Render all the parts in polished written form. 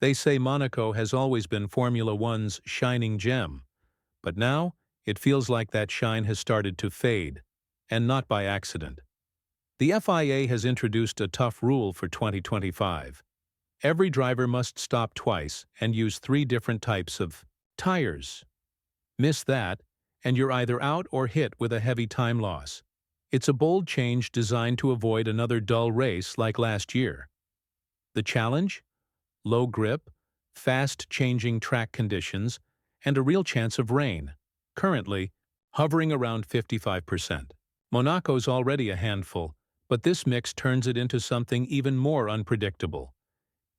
They say Monaco has always been Formula One's shining gem, but now it feels like that shine has started to fade, and not by accident. The FIA has introduced a tough rule for 2025. Every driver must stop twice and use 3 different types of tires. Miss that, and you're either out or hit with a heavy time loss. It's a bold change designed to avoid another dull race like last year. The challenge? Low grip, fast-changing track conditions, and a real chance of rain, currently hovering around 55%. Monaco's already a handful, but this mix turns it into something even more unpredictable.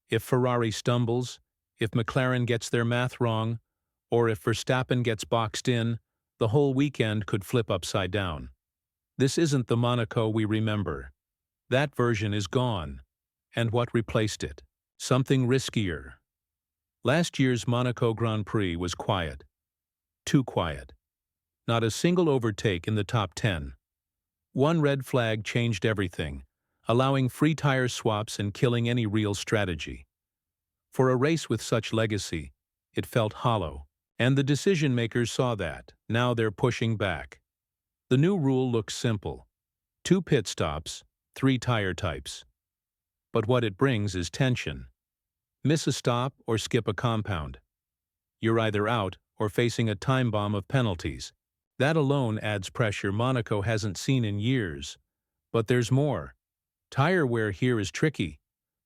If Ferrari stumbles, if McLaren gets their math wrong, or if Verstappen gets boxed in, the whole weekend could flip upside down. This isn't the Monaco we remember. That version is gone. And what replaced it? Something riskier. Last year's Monaco Grand Prix was quiet. Too quiet. Not a single overtake in the top 10. One red flag changed everything, allowing free tire swaps and killing any real strategy. For a race with such legacy, it felt hollow. And the decision-makers saw that. Now they're pushing back. The new rule looks simple. 2 pit stops, 3 tire types. But what it brings is tension. Miss a stop or skip a compound. You're either out or facing a time bomb of penalties. That alone adds pressure Monaco hasn't seen in years. But there's more. Tire wear here is tricky.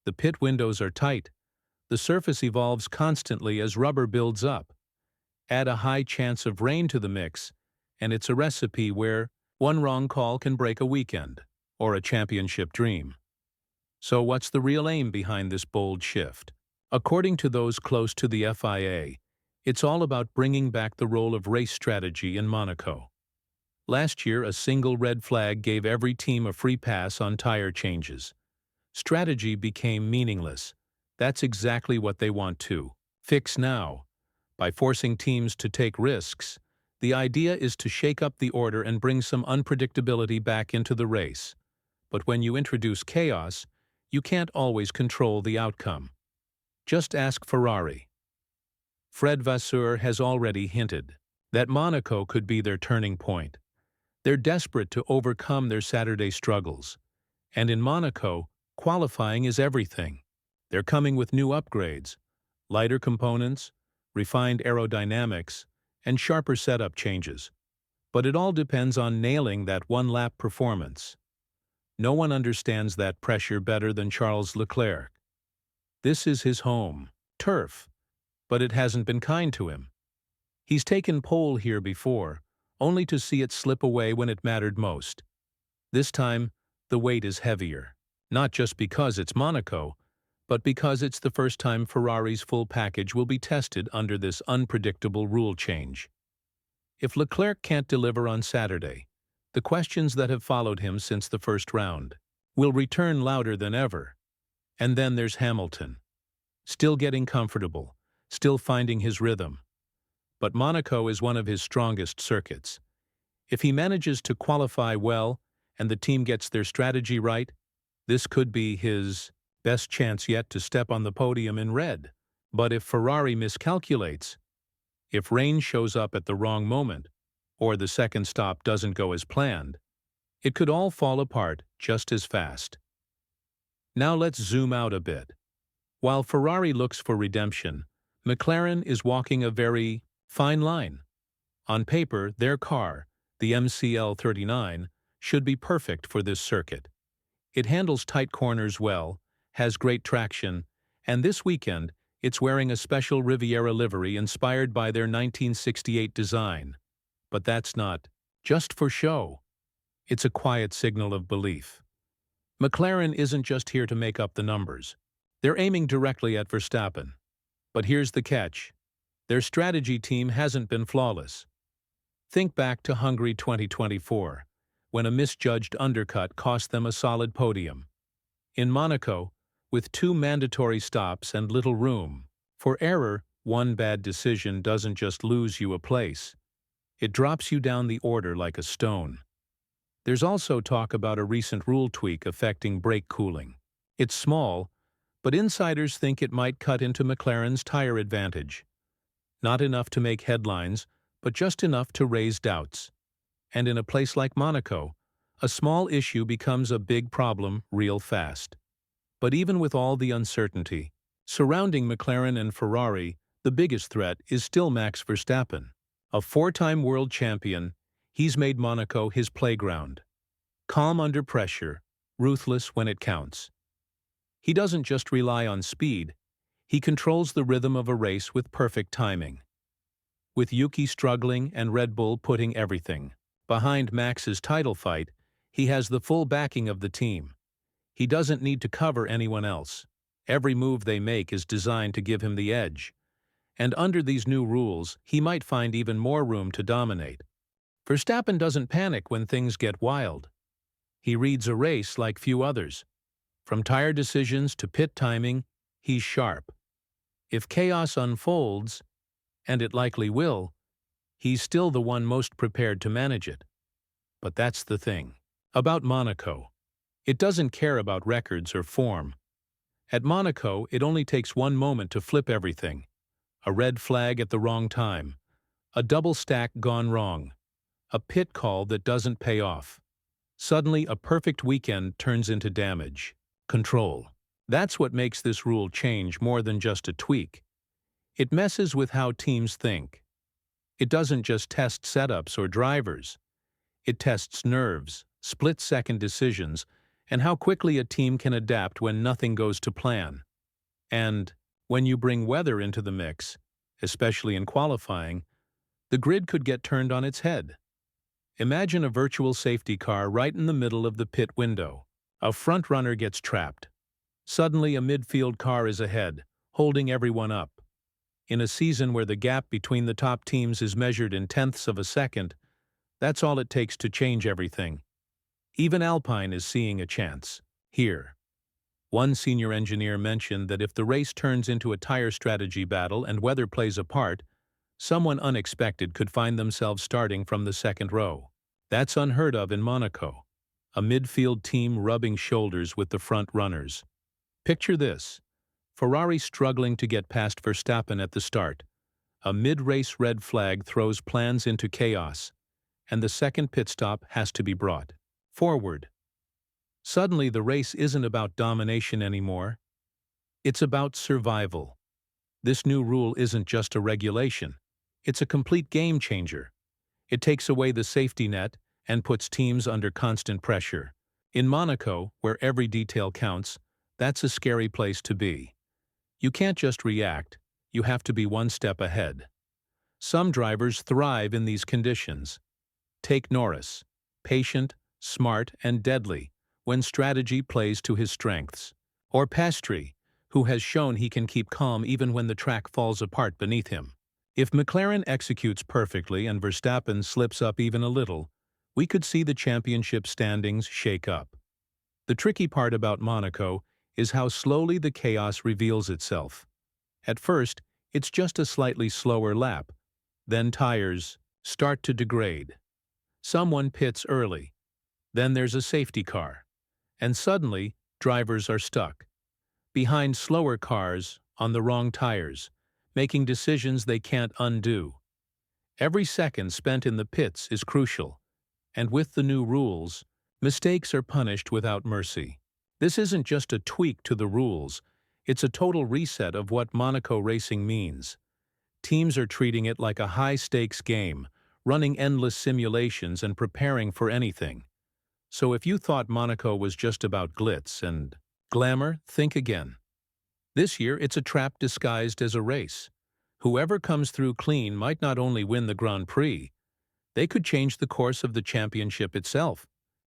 The pit windows are tight. The surface evolves constantly as rubber builds up. Add a high chance of rain to the mix, and it's a recipe where one wrong call can break a weekend, or a championship dream. So what's the real aim behind this bold shift? According to those close to the FIA, it's all about bringing back the role of race strategy in Monaco. Last year, a single red flag gave every team a free pass on tire changes. Strategy became meaningless. That's exactly what they want to fix now. By forcing teams to take risks, the idea is to shake up the order and bring some unpredictability back into the race. But when you introduce chaos, you can't always control the outcome. Just ask Ferrari. Fred Vasseur has already hinted that Monaco could be their turning point. They're desperate to overcome their Saturday struggles. And in Monaco, qualifying is everything. They're coming with new upgrades, lighter components, refined aerodynamics, and sharper setup changes. But it all depends on nailing that one-lap performance. No one understands that pressure better than Charles Leclerc. This is his home turf, but it hasn't been kind to him. He's taken pole here before, only to see it slip away when it mattered most. This time, the weight is heavier, not just because it's Monaco, but because it's the first time Ferrari's full package will be tested under this unpredictable rule change. If Leclerc can't deliver on Saturday, the questions that have followed him since the first round will return louder than ever. And then there's Hamilton. Still getting comfortable, still finding his rhythm. But Monaco is one of his strongest circuits. If he manages to qualify well and the team gets their strategy right, this could be his best chance yet to step on the podium in red. But if Ferrari miscalculates, if rain shows up at the wrong moment, or the second stop doesn't go as planned, it could all fall apart just as fast. Now let's zoom out a bit. While Ferrari looks for redemption, McLaren is walking a very fine line. On paper, their car, the MCL39, should be perfect for this circuit. It handles tight corners well, has great traction, and this weekend it's wearing a special Riviera livery inspired by their 1968 design. But that's not just for show. It's a quiet signal of belief. McLaren isn't just here to make up the numbers. They're aiming directly at Verstappen. But here's the catch. Their strategy team hasn't been flawless. Think back to Hungary 2024, when a misjudged undercut cost them a solid podium. In Monaco, with 2 mandatory stops and little room for error, one bad decision doesn't just lose you a place. It drops you down the order like a stone. There's also talk about a recent rule tweak affecting brake cooling. It's small, but insiders think it might cut into McLaren's tire advantage. Not enough to make headlines, but just enough to raise doubts. And in a place like Monaco, a small issue becomes a big problem real fast. But even with all the uncertainty surrounding McLaren and Ferrari, the biggest threat is still Max Verstappen. A four-time world champion, he's made Monaco his playground. Calm under pressure, ruthless when it counts. He doesn't just rely on speed, he controls the rhythm of a race with perfect timing. With Yuki struggling and Red Bull putting everything behind Max's title fight, he has the full backing of the team. He doesn't need to cover anyone else. Every move they make is designed to give him the edge. And under these new rules, he might find even more room to dominate. Verstappen doesn't panic when things get wild. He reads a race like few others. From tire decisions to pit timing, he's sharp. If chaos unfolds, and it likely will, he's still the one most prepared to manage it. But that's the thing about Monaco. It doesn't care about records or form. At Monaco, it only takes one moment to flip everything. A red flag at the wrong time. A double stack gone wrong. A pit call that doesn't pay off. Suddenly, a perfect weekend turns into damage. Control. That's what makes this rule change more than just a tweak. It messes with how teams think. It doesn't just test setups or drivers. It tests nerves, split-second decisions, and how quickly a team can adapt when nothing goes to plan. And when you bring weather into the mix, especially in qualifying, the grid could get turned on its head. Imagine a virtual safety car right in the middle of the pit window. A front runner gets trapped. Suddenly a midfield car is ahead, holding everyone up. In a season where the gap between the top teams is measured in tenths of a second, that's all it takes to change everything. Even Alpine is seeing a chance. Here. One senior engineer mentioned that if the race turns into a tire strategy battle and weather plays a part, someone unexpected could find themselves starting from the second row. That's unheard of in Monaco. A midfield team rubbing shoulders with the front runners. Picture this. Ferrari struggling to get past Verstappen at the start. A mid-race red flag throws plans into chaos, and the second pit stop has to be brought forward. Suddenly the race isn't about domination anymore. It's about survival. This new rule isn't just a regulation. It's a complete game changer. It takes away the safety net and puts teams under constant pressure. In Monaco, where every detail counts, that's a scary place to be. You can't just react, you have to be one step ahead. Some drivers thrive in these conditions. Take Norris, patient, smart, and deadly when strategy plays to his strengths. Or Piastri, who has shown he can keep calm even when the track falls apart beneath him. If McLaren executes perfectly and Verstappen slips up even a little, we could see the championship standings shake up. The tricky part about Monaco is how slowly the chaos reveals itself. At first, it's just a slightly slower lap. Then tires start to degrade. Someone pits early. Then there's a safety car. And suddenly, drivers are stuck. Behind slower cars, on the wrong tires, making decisions they can't undo. Every second spent in the pits is crucial. And with the new rules, mistakes are punished without mercy. This isn't just a tweak to the rules, it's a total reset of what Monaco racing means. Teams are treating it like a high-stakes game, running endless simulations and preparing for anything. So if you thought Monaco was just about glitz and glamour, think again. This year, it's a trap disguised as a race. Whoever comes through clean might not only win the Grand Prix, they could change the course of the championship itself.